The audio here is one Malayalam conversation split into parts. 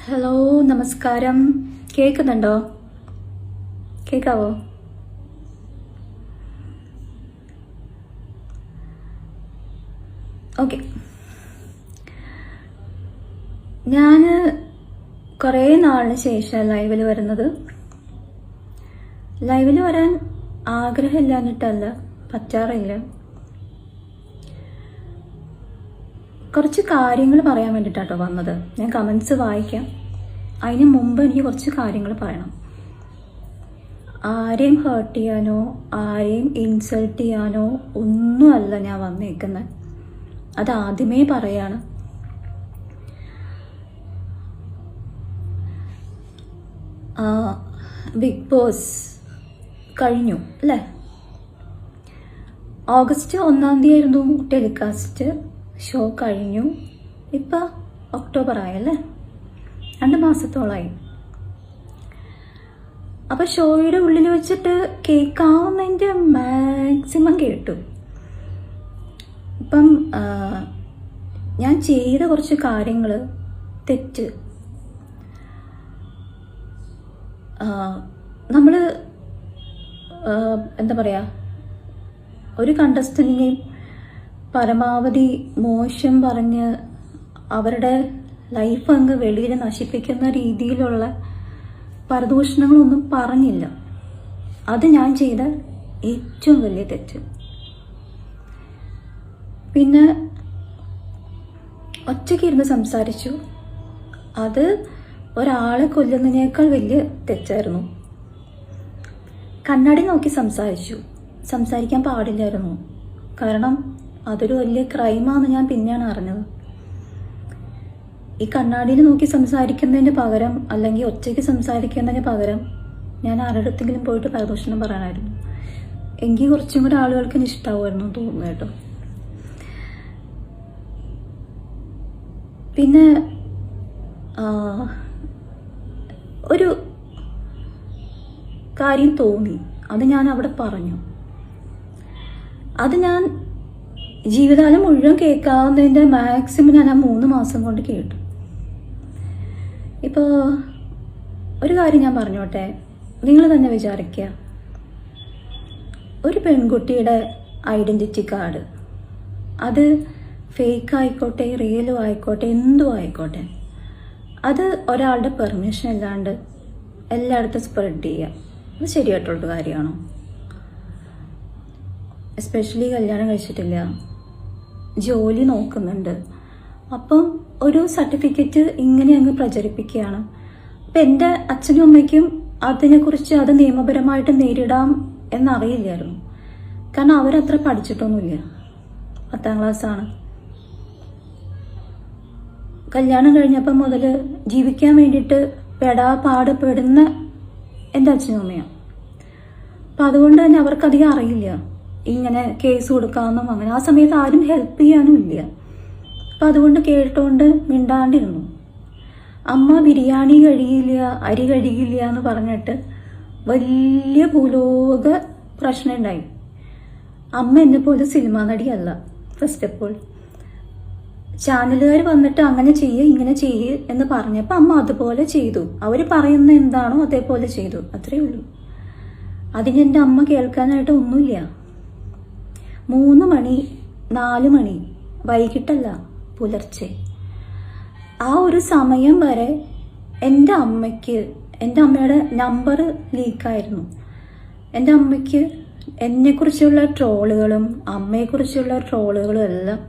ഹലോ, നമസ്കാരം. കേൾക്കുന്നുണ്ടോ? കേൾക്കാവോ? ഓക്കെ. ഞാൻ കുറേ നാളിന് ശേഷം ലൈവിൽ വരുന്നത്. ലൈവിൽ വരാൻ ആഗ്രഹമില്ലാഞ്ഞിട്ടല്ല, പറ്റാറില്ല. കുറച്ച് കാര്യങ്ങൾ പറയാൻ വേണ്ടിയിട്ടാട്ടോ വന്നത്. ഞാൻ കമൻസ് വായിക്കാം. അതിന് മുമ്പ് എനിക്ക് കുറച്ച് കാര്യങ്ങൾ പറയണം. ആരെയും ഹേർട്ട് ചെയ്യാനോ ആരെയും ഇൻസൾട്ട് ചെയ്യാനോ ഒന്നുമല്ല ഞാൻ വന്നേക്കുന്നത്. അത് ആദ്യമേ പറയാണ്. ബിഗ് ബോസ് കഴിഞ്ഞു അല്ലേ? ഓഗസ്റ്റ് 1 ആയിരുന്നു ടെലികാസ്റ്റ്. ഷോ കഴിഞ്ഞു. ഇപ്പം ഒക്ടോബർ ആയല്ലേ? 2 മാസത്തോളമായി. അപ്പം ഷോയുടെ ഉള്ളിൽ വെച്ചിട്ട് കേൾക്കാവുന്നതിൻ്റെ മാക്സിമം കേട്ടു. ഇപ്പം ഞാൻ ചെയ്ത കുറച്ച് കാര്യങ്ങൾ തെറ്റ്. നമ്മൾ എന്താ പറയുക, ഒരു കണ്ടസ്റ്റന്റിനെയും പരമാവധി മോശം പറഞ്ഞ് അവരുടെ ലൈഫ് അങ്ങ് വെളിയിൽ നശിപ്പിക്കുന്ന രീതിയിലുള്ള പരദൂഷണങ്ങളൊന്നും പറഞ്ഞില്ല. അത് ഞാൻ ചെയ്ത ഏറ്റവും വലിയ തെറ്റ്. പിന്നെ ഒറ്റയ്ക്കിരുന്ന് സംസാരിച്ചു. അത് ഒരാളെ കൊല്ലുന്നതിനേക്കാൾ വലിയ തെറ്റായിരുന്നു. കണ്ണാടി നോക്കി സംസാരിക്കാൻ പാടില്ലായിരുന്നു. കാരണം അതൊരു വലിയ ക്രൈമാണെന്ന് ഞാൻ പിന്നെയാണ് അറിഞ്ഞത്. ഈ കണ്ണാടിയിൽ നോക്കി സംസാരിക്കുന്നതിന് പകരം, അല്ലെങ്കിൽ ഒറ്റയ്ക്ക് സംസാരിക്കുന്നതിന് പകരം ഞാൻ ആരുടെടുത്തെങ്കിലും പോയിട്ട് പരദൂഷണം പറയാനായിരുന്നു. എങ്കിൽ കുറച്ചും കൂടെ ആളുകൾക്ക് ഇഷ്ടമാവുമായിരുന്നു തോന്നുന്നു കേട്ടോ. പിന്നെ ഒരു കാര്യം തോന്നി, അത് ഞാൻ അവിടെ പറഞ്ഞു. അത് ഞാൻ ജീവിതകാലം മുഴുവൻ കേൾക്കാവുന്നതിൻ്റെ മാക്സിമം ഞാൻ ആ 3 മാസം കൊണ്ട് കേട്ടു. ഇപ്പോൾ ഒരു കാര്യം ഞാൻ പറഞ്ഞോട്ടെ, നിങ്ങൾ തന്നെ വിചാരിക്കുക. ഒരു പെൺകുട്ടിയുടെ ഐഡൻറ്റിറ്റി കാർഡ്, അത് ഫേക്ക് ആയിക്കോട്ടെ റിയലും ആയിക്കോട്ടെ എന്തും ആയിക്കോട്ടെ, അത് ഒരാളുടെ പെർമിഷൻ ഇല്ലാണ്ട് എല്ലായിടത്തും സ്പ്രെഡ് ചെയ്യുക, അത് ശരിയായിട്ടുള്ള കാര്യമാണോ? എസ്പെഷ്യലി കല്യാണം കഴിച്ചിട്ടില്ല, ജോലി നോക്കുന്നുണ്ട്, അപ്പം ഒരു സർട്ടിഫിക്കറ്റ് ഇങ്ങനെ അങ്ങ് പ്രചരിപ്പിക്കുകയാണ്. അപ്പം എൻ്റെ അച്ഛനും അമ്മയ്ക്കും അതിനെക്കുറിച്ച് അത് നിയമപരമായിട്ട് നേരിടാം എന്നറിയില്ലായിരുന്നു. കാരണം അവരത്ര പഠിച്ചിട്ടൊന്നുമില്ല, 10ാം ക്ലാസ്സാണ്. കല്യാണം കഴിഞ്ഞപ്പം മുതൽ ജീവിക്കാൻ വേണ്ടിയിട്ട് പാടുപെടുന്ന എൻ്റെ അച്ഛനും അമ്മയാണ്. അപ്പം അതുകൊണ്ട് തന്നെ അവർക്കധികം അറിയില്ല ഇങ്ങനെ കേസ് കൊടുക്കാമെന്നും അങ്ങനെ. ആ സമയത്ത് ആരും ഹെൽപ്പ് ചെയ്യാനും ഇല്ല. അപ്പം അതുകൊണ്ട് കേട്ടുകൊണ്ട് മിണ്ടാണ്ടിരുന്നു. അമ്മ ബിരിയാണി കഴിയില്ല, അരി കഴിയില്ല എന്ന് പറഞ്ഞിട്ട് വലിയ ഭൂലോക പ്രശ്നം ഉണ്ടായി. അമ്മ എന്നെപ്പോലെ സിനിമാ നടിയല്ല. ഫസ്റ്റ് ഓഫ് ഓൾ ചാനലുകാർ വന്നിട്ട് അങ്ങനെ ചെയ്യ് ഇങ്ങനെ ചെയ്യ് എന്ന് പറഞ്ഞപ്പോൾ അമ്മ അതുപോലെ ചെയ്തു. അവർ പറയുന്ന എന്താണോ അതേപോലെ ചെയ്തു, അത്രയേ ഉള്ളൂ. അതിന് എൻ്റെ അമ്മ കേൾക്കാനായിട്ട് ഒന്നുമില്ല. 3 മണി 4 മണി വൈകിട്ടല്ല, പുലർച്ചെ, ആ ഒരു സമയം വരെ എൻ്റെ അമ്മയുടെ നമ്പർ ലീക്കായിരുന്നു. എൻ്റെ അമ്മയ്ക്ക് എന്നെക്കുറിച്ചുള്ള ട്രോളുകളും അമ്മയെക്കുറിച്ചുള്ള ട്രോളുകളും എല്ലാം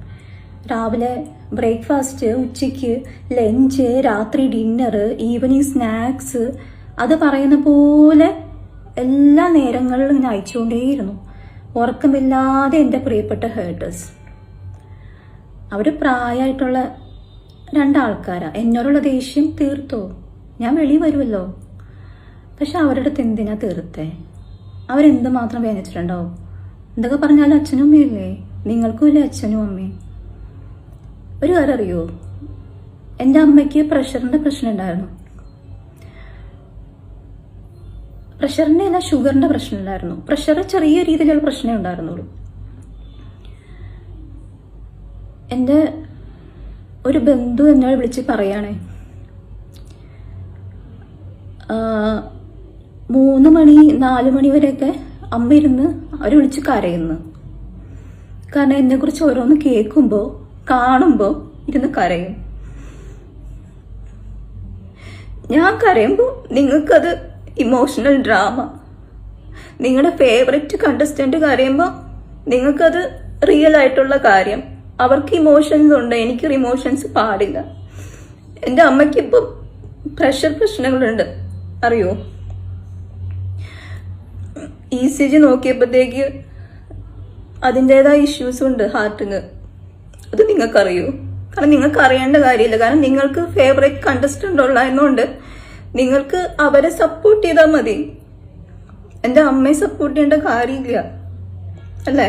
രാവിലെ ബ്രേക്ക്ഫാസ്റ്റ്, ഉച്ചയ്ക്ക് ലഞ്ച്, രാത്രി ഡിന്നർ, ഈവനിങ് സ്നാക്സ്, അത് പറയുന്ന പോലെ എല്ലാ നേരങ്ങളിലും ഇങ്ങനെ അയച്ചുകൊണ്ടേയിരുന്നു. ഉറക്കമില്ലാതെ എൻ്റെ പ്രിയപ്പെട്ട ഹേർട്ടേഴ്സ്. അവർ പ്രായമായിട്ടുള്ള 2 ആൾക്കാരാണ്. എന്നോടുള്ള ദേഷ്യം തീർത്തോ? ഞാൻ വെളിയിൽ വരുമല്ലോ. പക്ഷെ അവരുടെ അടുത്ത് എന്തിനാ തീർത്തേ? അവരെന്തുമാത്രം വേദനിച്ചിട്ടുണ്ടാവും? എന്തൊക്കെ പറഞ്ഞാലും അച്ഛനും അമ്മയില്ലേ? നിങ്ങൾക്കും ഇല്ലേ അച്ഛനും അമ്മയും? ഒരു കാര്യം അറിയോ, എൻ്റെ അമ്മയ്ക്ക് പ്രഷറിൻ്റെ പ്രശ്നം ഉണ്ടായിരുന്നു. പ്രഷറിൻ്റെ അല്ല, ഷുഗറിൻ്റെ പ്രശ്നം ഉണ്ടായിരുന്നു. പ്രഷർ ചെറിയ രീതിയിലുള്ള പ്രശ്നമേ ഉണ്ടായിരുന്നുള്ളൂ. എൻ്റെ ഒരു ബന്ധു എന്നോട് വിളിച്ച് പറയണേ, 3 മണി 4 മണി വരെയൊക്കെ അമ്മ ഇരുന്ന് അവർ വിളിച്ച് കരയുന്നു. കാരണം എന്നെക്കുറിച്ച് ഓരോന്ന് കേൾക്കുമ്പോൾ കാണുമ്പോൾ ഇരുന്ന് കരയും. ഞാൻ കരയുമ്പോൾ നിങ്ങൾക്കത് ഇമോഷണൽ ഡ്രാമ. നിങ്ങളുടെ ഫേവററ്റ് കണ്ടസ്റ്റന്റ് കരയുമ്പോൾ നിങ്ങൾക്കത് റിയൽ ആയിട്ടുള്ള കാര്യം. അവർക്ക് ഇമോഷൻസ് ഉണ്ട്, എനിക്കൊരു ഇമോഷൻസ് പാടില്ല. എൻ്റെ അമ്മയ്ക്കിപ്പം പ്രശ്നങ്ങളുണ്ട്, അറിയോ? ECG നോക്കിയപ്പോഴത്തേക്ക് അതിൻ്റെതായ ഇഷ്യൂസ് ഉണ്ട് ഹാർട്ടിന്. അത് നിങ്ങൾക്കറിയോ? കാരണം നിങ്ങൾക്ക് അറിയേണ്ട കാര്യമില്ല. കാരണം നിങ്ങൾക്ക് ഫേവറേറ്റ് കണ്ടസ്റ്റന്റ് ഉള്ളതുകൊണ്ട് നിങ്ങൾക്ക് അവരെ സപ്പോർട്ട് ചെയ്താൽ മതി. എൻ്റെ അമ്മയെ സപ്പോർട്ട് ചെയ്യേണ്ട കാര്യമില്ല, അല്ലേ?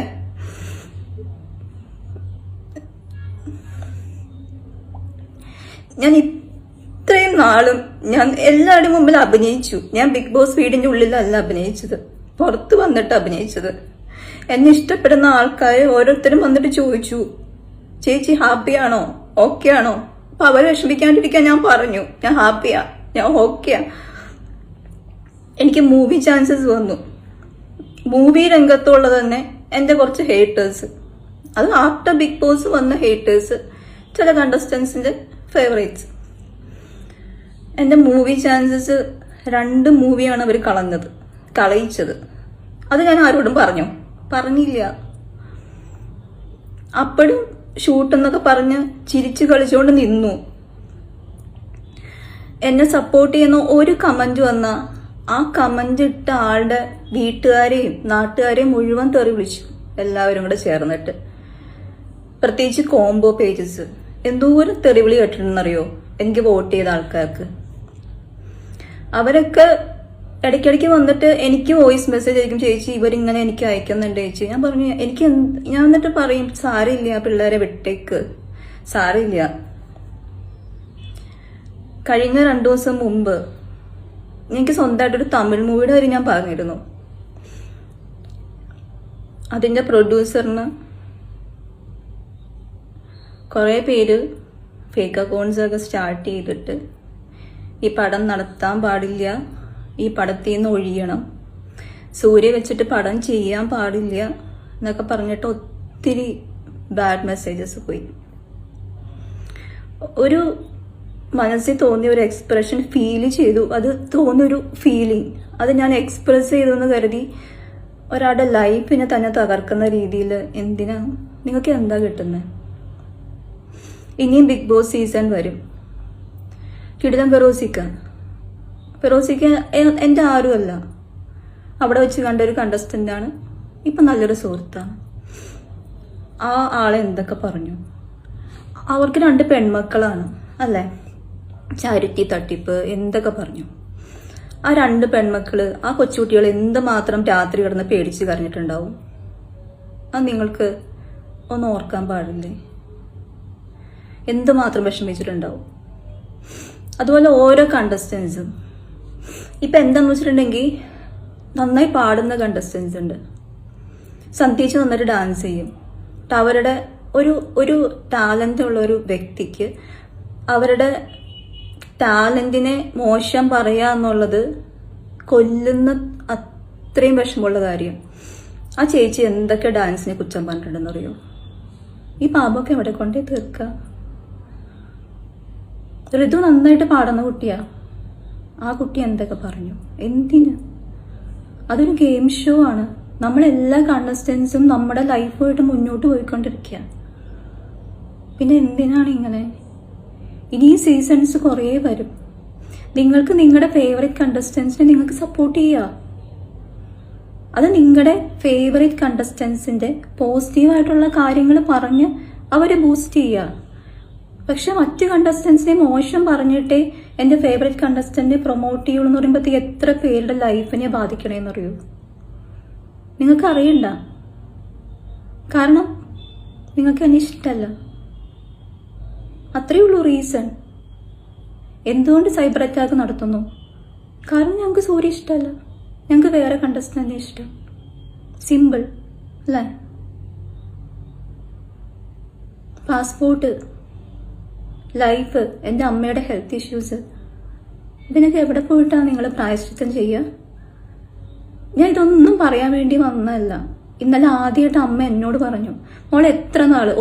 ഞാൻ ഇത്രയും നാളും ഞാൻ എല്ലാവരുടെയും മുമ്പിൽ അഭിനയിച്ചു. ഞാൻ ബിഗ് ബോസ് വീടിന്റെ ഉള്ളിലല്ല അഭിനയിച്ചത്, പുറത്ത് വന്നിട്ട് അഭിനയിച്ചത്. എന്നെ ഇഷ്ടപ്പെടുന്ന ആൾക്കാർ ഓരോരുത്തരും വന്നിട്ട് ചോദിച്ചു, ചേച്ചി ഹാപ്പിയാണോ, ഓക്കെ ആണോ? അപ്പൊ അവരെ വിഷമിക്കാണ്ടിരിക്കാൻ ഞാൻ പറഞ്ഞു, ഞാൻ ഹാപ്പിയാ, ഞാൻ ഓക്കെയാ. എനിക്ക് മൂവി ചാൻസസ് വന്നു. മൂവി രംഗത്തുള്ള തന്നെ എൻ്റെ കുറച്ച് ഹേറ്റേഴ്സ്, അത് ആഫ്റ്റർ ബിഗ് ബോസ് വന്ന ഹേറ്റേഴ്സ്, ചില കണ്ടസ്റ്റൻസിന്റെ ഫേവറേറ്റ്സ്. എൻ്റെ മൂവി ചാൻസസ് 2 മൂവിയാണ് അവർ കളയിച്ചത്. അത് ഞാൻ ആരോടും പറഞ്ഞില്ല. അപ്പോഴും ഷൂട്ട് എന്നൊക്കെ പറഞ്ഞ് ചിരിച്ചു കളിച്ചുകൊണ്ട് നിന്നു. എന്നെ സപ്പോർട്ട് ചെയ്യുന്ന ഒരു കമന്റ് വന്ന ആ കമന്റ് ഇട്ട ആളുടെ വീട്ടുകാരെയും നാട്ടുകാരെയും മുഴുവൻ തെറി വിളിച്ചു, എല്ലാവരും കൂടെ ചേർന്നിട്ട്. പ്രത്യേകിച്ച് കോംബോ പേജസ് എന്തോരം തെറിവിളി കേട്ടിട്ടുണ്ടെന്നറിയോ എനിക്ക് വോട്ട് ചെയ്ത ആൾക്കാർക്ക്. അവരൊക്കെ ഇടയ്ക്കിടയ്ക്ക് വന്നിട്ട് എനിക്ക് വോയിസ് മെസ്സേജ് അയക്കും, ചേച്ചി ഇവരിങ്ങനെ എനിക്ക് അയക്കുന്നുണ്ട് ചേച്ചി. ഞാൻ പറഞ്ഞു ഞാൻ എന്നിട്ട് പറയും, സാരമില്ല പിള്ളേരെ വിട്ടേക്ക്, സാരമില്ല. കഴിഞ്ഞ 2 ദിവസം മുമ്പ് എനിക്ക് സ്വന്തമായിട്ടൊരു തമിഴ് മൂവിയുടെ കാര്യം ഞാൻ പറഞ്ഞിരുന്നു. അതിന്റെ പ്രൊഡ്യൂസറിന് കുറെ പേര് ഫേക്ക് അക്കൗണ്ട്സ് ഒക്കെ സ്റ്റാർട്ട് ചെയ്തിട്ട് ഈ പടം നടത്താൻ പാടില്ല, ഈ പടത്തിൽ നിന്ന് ഒഴിയണം, സൂര്യ വെച്ചിട്ട് പടം ചെയ്യാൻ പാടില്ല എന്നൊക്കെ പറഞ്ഞിട്ട് ഒത്തിരി ബാഡ് മെസ്സേജസ് പോയി. ഒരു മനസ്സിൽ തോന്നിയ ഒരു എക്സ്പ്രഷൻ ഫീൽ ചെയ്തു, അത് തോന്നിയൊരു ഫീലിംഗ് അത് ഞാൻ എക്സ്പ്രസ് ചെയ്തു എന്ന് കരുതി ഒരാളുടെ ലൈഫിനെ തന്നെ തകർക്കുന്ന രീതിയിൽ എന്തിനാ? നിങ്ങൾക്ക് എന്താ കിട്ടുന്നത്? ഇനിയും ബിഗ് ബോസ് സീസൺ വരും. കിടിലം ഫെറോസിക്ക എൻ്റെ ആരുമല്ല, അവിടെ വെച്ച് കണ്ട ഒരു കണ്ടസ്റ്റൻ്റാണ്, ഇപ്പം നല്ലൊരു സുഹൃത്താണ്. ആ ആളെ എന്തൊക്കെ പറഞ്ഞു? അവർക്ക് 2 പെൺമക്കളാണ് അല്ലേ, ചാരിറ്റി തട്ടിപ്പ് എന്തൊക്കെ പറഞ്ഞു. ആ 2 പെൺമക്കള്, ആ കൊച്ചുകുട്ടികൾ എന്തുമാത്രം രാത്രി കിടന്ന് പേടിച്ച് കരഞ്ഞിട്ടുണ്ടാവും. അത് നിങ്ങൾക്ക് ഒന്ന് ഓർക്കാൻ പാടില്ലേ? എന്തുമാത്രം വിഷമിച്ചിട്ടുണ്ടാവും. അതുപോലെ ഓരോ കണ്ടസ്റ്റൻസും ഇപ്പൊ എന്താന്ന് വെച്ചിട്ടുണ്ടെങ്കിൽ നന്നായി പാടുന്ന കണ്ടസ്റ്റൻസ് ഉണ്ട്, സന്ധ്യച്ച് നന്നായിട്ട് ഡാൻസ് ചെയ്യും. അവരുടെ ഒരു ടാലന്റ് ഉള്ള ഒരു വ്യക്തിക്ക് അവരുടെ ടാലന്റിനെ മോശം പറയാ എന്നുള്ളത് കൊല്ലുന്ന അത്രയും വിഷമമുള്ള കാര്യം. ആ ചേച്ചി എന്തൊക്കെ ഡാൻസിനെ കുറ്റം പറഞ്ഞിട്ടുണ്ടെന്ന് അറിയോ? ഈ പാപമൊക്കെ എവിടെ കൊണ്ടേ തീർക്കുക? ഋതു നന്നായിട്ട് പാടുന്ന കുട്ടിയാ, ആ കുട്ടി എന്തൊക്കെ പറഞ്ഞു? എന്തിന്? അതൊരു ഗെയിം ഷോ ആണ്. നമ്മളെല്ലാ കണ്ടസ്റ്റൻസും നമ്മുടെ ലൈഫുമായിട്ട് മുന്നോട്ട് പോയിക്കൊണ്ടിരിക്കുക. പിന്നെ എന്തിനാണ് ഇങ്ങനെ? ഇനി ഈ സീസൺസ് കുറേ വരും. നിങ്ങൾക്ക് നിങ്ങളുടെ ഫേവറേറ്റ് കണ്ടസ്റ്റൻസിനെ നിങ്ങൾക്ക് സപ്പോർട്ട് ചെയ്യുക. അത് നിങ്ങളുടെ ഫേവറേറ്റ് കണ്ടസ്റ്റൻസിന്റെ പോസിറ്റീവായിട്ടുള്ള കാര്യങ്ങൾ പറഞ്ഞ് അവരെ ബൂസ്റ്റ് ചെയ്യുക. പക്ഷെ മറ്റ് കണ്ടസ്റ്റൻസിനെ മോശം പറഞ്ഞിട്ടേ എൻ്റെ ഫേവറേറ്റ് കണ്ടസ്റ്റന്റിനെ പ്രൊമോട്ട് ചെയ്യുള്ളൂ എന്ന് പറയുമ്പോഴത്തേക്ക് എത്ര പേരുടെ ലൈഫിനെ ബാധിക്കണേന്ന് അറിയൂ? നിങ്ങൾക്ക് അറിയണ്ട. കാരണം നിങ്ങൾക്ക് എന്നെ ഇഷ്ടമല്ല, അത്രയേ ഉള്ളൂ റീസൺ. എന്തുകൊണ്ട് സൈബർ അറ്റാക്ക് നടത്തുന്നു? കാരണം ഞങ്ങൾക്ക് സൂര്യ ഇഷ്ടമല്ല, ഞങ്ങൾക്ക് വേറെ കണ്ടസ്റ്റന്റിനെ ഇഷ്ടം. സിമ്പിൾ അല്ലേ? പാസ്പോർട്ട്, ലൈഫ്, എൻ്റെ അമ്മയുടെ ഹെൽത്ത് ഇഷ്യൂസ്, ഇതിനൊക്കെ എവിടെ പോയിട്ടാണ് നിങ്ങൾ പ്രായശ്ചിത്തം ചെയ്യുക? ഞാൻ ഇതൊന്നും പറയാൻ വേണ്ടി വന്നതല്ല. ഇന്നലെ ആദ്യമായിട്ട് അമ്മ എന്നോട് പറഞ്ഞു, മോളെ എത്ര നാള്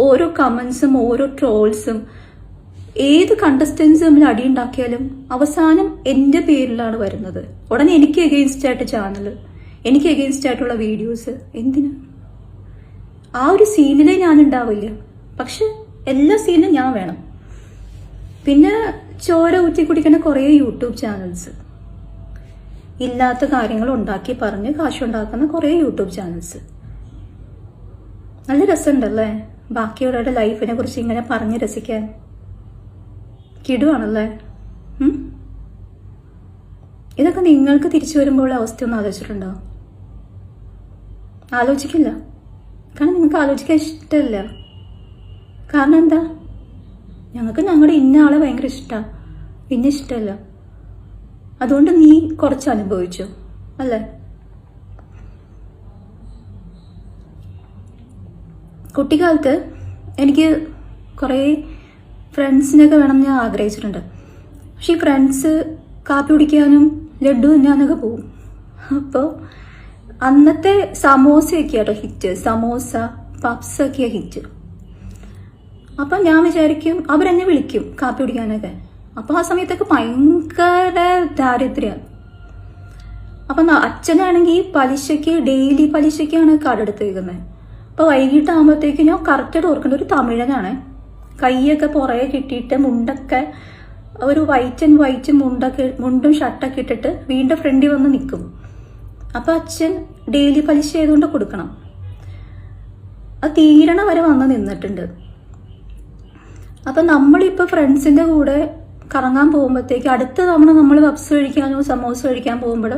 ഓരോ കമന്റ്സും ഓരോ ട്രോൾസും ഏത് കണ്ടസ്റ്റൻസ് തമ്മിൽ അടിയുണ്ടാക്കിയാലും അവസാനം എന്റെ പേരിലാണ് വരുന്നത്. ഉടനെ എനിക്ക് എഗെയിൻസ്റ്റ് ആയിട്ട് ചാനല്, എനിക്ക് എഗെയിൻസ്റ്റ് ആയിട്ടുള്ള വീഡിയോസ്. എന്തിനാ? ആ ഒരു സീനിലേ ഞാൻ ഉണ്ടാവില്ല, പക്ഷെ എല്ലാ സീനിലും ഞാൻ വേണം. പിന്നെ ചോര ഊറ്റി കുടിക്കുന്ന കുറേ യൂട്യൂബ് ചാനൽസ്, ഇല്ലാത്ത കാര്യങ്ങൾ ഉണ്ടാക്കി പറഞ്ഞ് കാശുണ്ടാക്കുന്ന കുറേ യൂട്യൂബ് ചാനൽസ്. നല്ല രസമുണ്ടല്ലേ ബാക്കിയുള്ളവരുടെ ലൈഫിനെ കുറിച്ച് ഇങ്ങനെ പറഞ്ഞ് രസിക്കാൻ? കിടുവാണല്ലേ? ഇതൊക്കെ നിങ്ങൾക്ക് തിരിച്ചു വരുമ്പോൾ അവസ്ഥ ഒന്ന് ആലോചിച്ചിട്ടുണ്ടോ? ആലോചിക്കില്ല. കാരണം നിങ്ങൾക്ക് ആലോചിക്കാൻ ഇഷ്ടമല്ല. കാരണം എന്താ? ഞങ്ങൾക്ക് ഞങ്ങളുടെ ഇന്ന ആളെ ഭയങ്കര ഇഷ്ടമാണ്, പിന്നെ ഇഷ്ടമല്ല. അതുകൊണ്ട് നീ കുറച്ച് അനുഭവിച്ചു അല്ലേ? കുട്ടിക്കാലത്ത് എനിക്ക് കുറേ ഫ്രണ്ട്സിനൊക്കെ വേണം ഞാൻ ആഗ്രഹിച്ചിട്ടുണ്ട്. പക്ഷെ ഈ ഫ്രണ്ട്സ് കാപ്പി കുടിക്കാനും ലഡു തിന്നാനൊക്കെ പോവും. അപ്പോൾ അന്നത്തെ സമോസയൊക്കെ ആട്ടോ ഹിറ്റ്, സമോസ പപ്സൊക്കെയാ ഹിറ്റ്. അപ്പം ഞാൻ വിചാരിക്കും അവരെന്നെ വിളിക്കും കാപ്പി കുടിക്കാനൊക്കെ. അപ്പോൾ ആ സമയത്തൊക്കെ ഭയങ്കര ദാരിദ്ര്യമാണ്. അപ്പം അച്ഛനാണെങ്കിൽ പലിശയ്ക്ക് ഡെയിലി പലിശയ്ക്കാണ് കടെടുത്ത് വയ്ക്കുന്നത്. അപ്പോൾ വൈകിട്ടാകുമ്പോഴത്തേക്ക് ഞാൻ കറക്റ്റായിട്ട് ഓർക്കേണ്ട ഒരു തമിഴനാണ്. കൈയൊക്കെ പുറകെ കിട്ടിയിട്ട് മുണ്ടൊക്കെ ഒരു വൈറ്റ് മുണ്ടും ഷർട്ടൊക്കെ ഇട്ടിട്ട് വീണ്ടും ഫ്രണ്ടിൽ വന്ന് നിൽക്കും. അപ്പം അച്ഛൻ ഡെയിലി പലിശ ആയതുകൊണ്ട് കൊടുക്കണം. അത് തീരണ വരെ വന്ന് നിന്നിട്ടുണ്ട്. അപ്പം നമ്മളിപ്പോൾ ഫ്രണ്ട്സിൻ്റെ കൂടെ കറങ്ങാൻ പോകുമ്പോഴത്തേക്ക് അടുത്ത തവണ നമ്മൾ പപ്സ് കഴിക്കാനോ സമോസ കഴിക്കാൻ പോകുമ്പോഴോ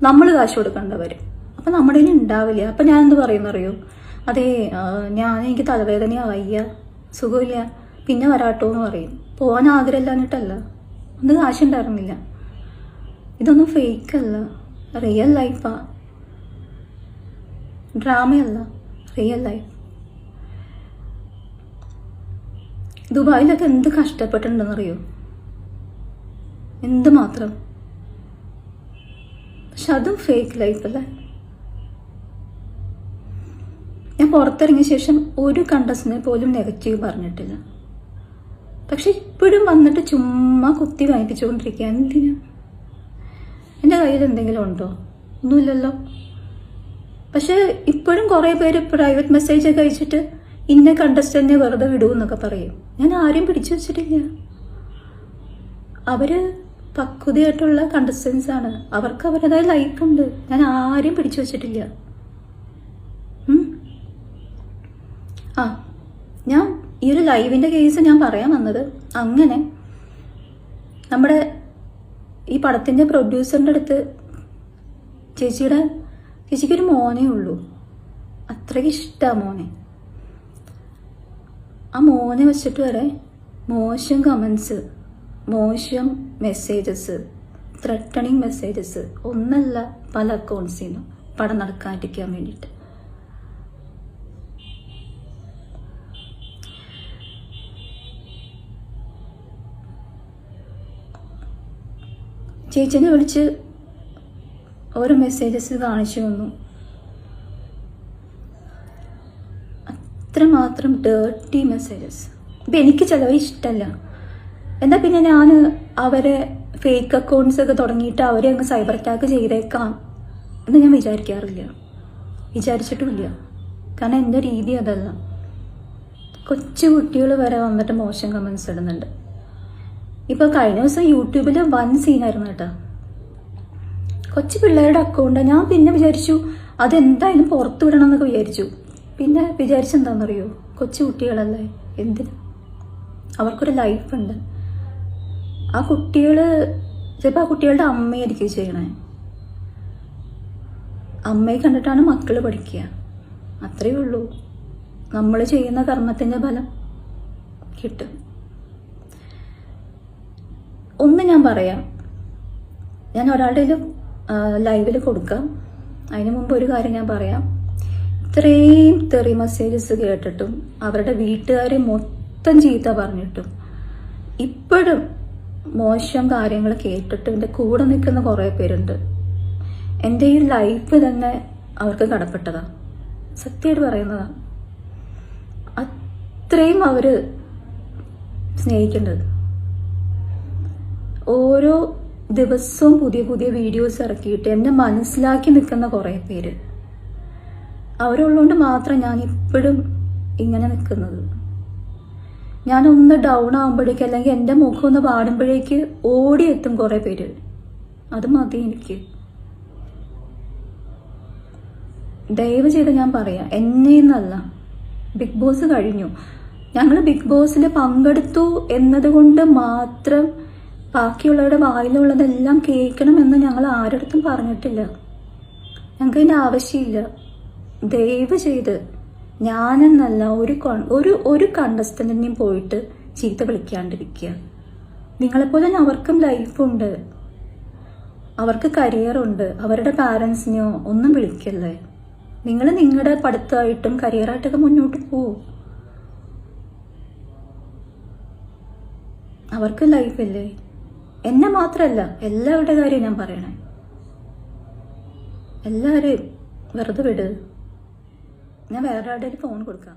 നമ്മൾ കാശ് കൊടുക്കേണ്ടവർ. അപ്പം നമ്മുടെ കയ്യിൽ ഉണ്ടാവില്ല. അപ്പം ഞാൻ എന്ത് പറയുന്നറിയോ? അതെ, എനിക്ക് തലവേദനയാ, വയ്യ, സുഖമില്ല, പിന്നെ വരാട്ടോ എന്ന് പറയും. പോകാൻ ആഗ്രഹമില്ലാഞ്ഞിട്ടല്ല, അന്ന് കാശുണ്ടായിരുന്നില്ല. ഇതൊന്നും ഫേക്കല്ല, റിയൽ ലൈഫാ, ഡ്രാമയല്ല, റിയൽ ലൈഫ്. ദുബായിലൊക്കെ എന്ത് കഷ്ടപ്പെട്ടിട്ടുണ്ടെന്നറിയോ? എന്തുമാത്രം. പക്ഷെ അതും ഫേക്ക് ലൈഫ് അല്ലേ? ഞാൻ പുറത്തിറങ്ങിയ ശേഷം ഒരു കണ്ടസ്റ്റന്റിനെ പോലും നെഗറ്റീവ് പറഞ്ഞിട്ടില്ല. പക്ഷെ ഇപ്പോഴും വന്നിട്ട് ചുമ്മാ കുത്തി വാങ്ങിപ്പിച്ചുകൊണ്ടിരിക്കുക. എന്തിനാ? എൻ്റെ കയ്യിൽ എന്തെങ്കിലും ഉണ്ടോ? ഒന്നുമില്ലല്ലോ. പക്ഷെ ഇപ്പോഴും കുറേ പേര് പ്രൈവറ്റ് മെസ്സേജ് ഒക്കെ അയച്ചിട്ട് ഇന്ന കണ്ടസ്റ്റന്റിനെ വെറുതെ വിടുമെന്നൊക്കെ പറയും. ഞാൻ ആരെയും പിടിച്ചു വെച്ചിട്ടില്ല. അവര് പക്വതയായിട്ടുള്ള കണ്ടസ്റ്റൻസ് ആണ്, അവർക്ക് അവരുടേതായ ലൈഫുണ്ട്. ഞാൻ ആരെയും പിടിച്ചു വെച്ചിട്ടില്ല. ഞാൻ ഈ ഒരു ലൈവിൻ്റെ കേസ് ഞാൻ പറയാൻ വന്നത്, അങ്ങനെ നമ്മുടെ ഈ പടത്തിൻ്റെ പ്രൊഡ്യൂസറിൻ്റെ അടുത്ത് ചേച്ചിക്കൊരു മോനേ ഉള്ളൂ, അത്രയ്ക്ക് ഇഷ്ടമാണ് മോനെ. ആ മോനെ വെച്ചിട്ട് വരെ മോശം കമൻസ്, മോശം മെസ്സേജസ്, ത്രെട്ടണിങ് മെസ്സേജസ്, ഒന്നല്ല പല അക്കൗണ്ട്സിനും പടം നടക്കാതിരിക്കാൻ വേണ്ടിയിട്ട്. ചേച്ചിനെ വിളിച്ച് ഓരോ മെസ്സേജസ് കാണിച്ചു തന്നു. അത്രമാത്രം ഡേർട്ടി മെസ്സേജസ്. ഇപ്പം എനിക്ക് ചിലവർ ഇഷ്ടമല്ല. എന്നാൽ പിന്നെ ഞാൻ അവരെ ഫേക്ക് അക്കൗണ്ട്സ് ഒക്കെ തുടങ്ങിയിട്ട് അവരെ അങ്ങ് സൈബർ അറ്റാക്ക് ചെയ്തേക്കാം എന്ന് ഞാൻ വിചാരിച്ചിട്ടുമില്ല. കാരണം എൻ്റെ രീതി അതല്ല. കൊച്ചു കുട്ടികൾ വരെ വന്നിട്ട് മോശം കമൻസ് ഇടുന്നുണ്ട്. ഇപ്പോൾ കഴിഞ്ഞ ദിവസം യൂട്യൂബിൽ വൻ സീനായിരുന്നു കേട്ടോ. കൊച്ചു പിള്ളേരുടെ അക്കൗണ്ട്. ഞാൻ പിന്നെ വിചാരിച്ചു അതെന്തായാലും പുറത്തു വിടണം എന്നൊക്കെ വിചാരിച്ചു. പിന്നെ വിചാരിച്ചെന്താണെന്നറിയോ? കൊച്ചു കുട്ടികളല്ലേ, എന്തിന്? അവർക്കൊരു ലൈഫുണ്ട്. ആ കുട്ടികൾ ചിലപ്പോൾ ആ കുട്ടികളുടെ അമ്മയായിരിക്കും ചെയ്യണേ. അമ്മയെ കണ്ടിട്ടാണ് മക്കൾ പഠിക്കുക. അത്രയേ ഉള്ളൂ. നമ്മൾ ചെയ്യുന്ന കർമ്മത്തിൻ്റെ ഫലം കിട്ടും. ഒന്ന് ഞാൻ പറയാം, ഞാൻ ഒരാളുടെ ലൈവിൽ കൊടുക്കാം. അതിന് മുമ്പ് ഒരു കാര്യം ഞാൻ പറയാം. ഇത്രയും തെറി മെസ്സേജസ് കേട്ടിട്ടും അവരുടെ വീട്ടുകാരെ മൊത്തം ചീത്ത പറഞ്ഞിട്ടും ഇപ്പോഴും മോശം കാര്യങ്ങൾ കേട്ടിട്ട് എൻ്റെ കൂടെ നിൽക്കുന്ന കുറേ പേരുണ്ട്. എൻ്റെ ഈ ലൈഫ് തന്നെ അവർക്ക് കടപ്പെട്ടതാ, സത്യമായിട്ട് പറയുന്നതാ. അത്രയും അവര് സ്നേഹിക്കേണ്ടത്. ഓരോ ദിവസവും പുതിയ പുതിയ വീഡിയോസ് ഇറക്കിയിട്ട് എന്നെ മനസ്സിലാക്കി നിൽക്കുന്ന കുറേ പേര്, അവരുള്ളതുകൊണ്ട് മാത്രം ഞാൻ ഇപ്പോഴും ഇങ്ങനെ നിൽക്കുന്നത്. ഞാനൊന്ന് ഡൗൺ ആകുമ്പോഴേക്ക്, അല്ലെങ്കിൽ എൻ്റെ മുഖം ഒന്ന് പാടുമ്പോഴേക്ക് ഓടിയെത്തും കുറേ പേര്. അത് മതി എനിക്ക്. ദയവ് ചെയ്ത് ഞാൻ പറയാം, എന്നെന്നല്ല, ബിഗ് ബോസ് കഴിഞ്ഞു. ഞങ്ങൾ ബിഗ് ബോസിൽ പങ്കെടുത്തു എന്നതുകൊണ്ട് മാത്രം ബാക്കിയുള്ളവരുടെ വായിലുള്ളതെല്ലാം കേൾക്കണമെന്ന് ഞങ്ങൾ ആരുടെ പറഞ്ഞിട്ടില്ല. ഞങ്ങൾക്ക് അതിൻ്റെ ആവശ്യമില്ല. ദയവ് ചെയ്ത് ഞാനെന്നല്ല ഒരു കണ്ടസ്റ്റന്റിനെയും പോയിട്ട് ചീത്ത വിളിക്കാണ്ടിരിക്കുക. നിങ്ങളെപ്പോലെ തന്നെ അവർക്കും ലൈഫുണ്ട്, അവർക്ക് കരിയറുണ്ട്. അവരുടെ പാരൻസിനെയോ ഒന്നും വിളിക്കല്ലേ. നിങ്ങൾ നിങ്ങളുടെ പഠിത്തമായിട്ടും കരിയറായിട്ടൊക്കെ മുന്നോട്ട് പോവും. അവർക്ക് ലൈഫില്ലേ. എന്നെ മാത്രമല്ല, എല്ലാവരുടെ കാര്യം ഞാൻ പറയണേ. എല്ലാവരെയും വെറുതെ വിട്. ഞാൻ വേറെ ആരുടെ ഫോൺ കൊടുക്കാം.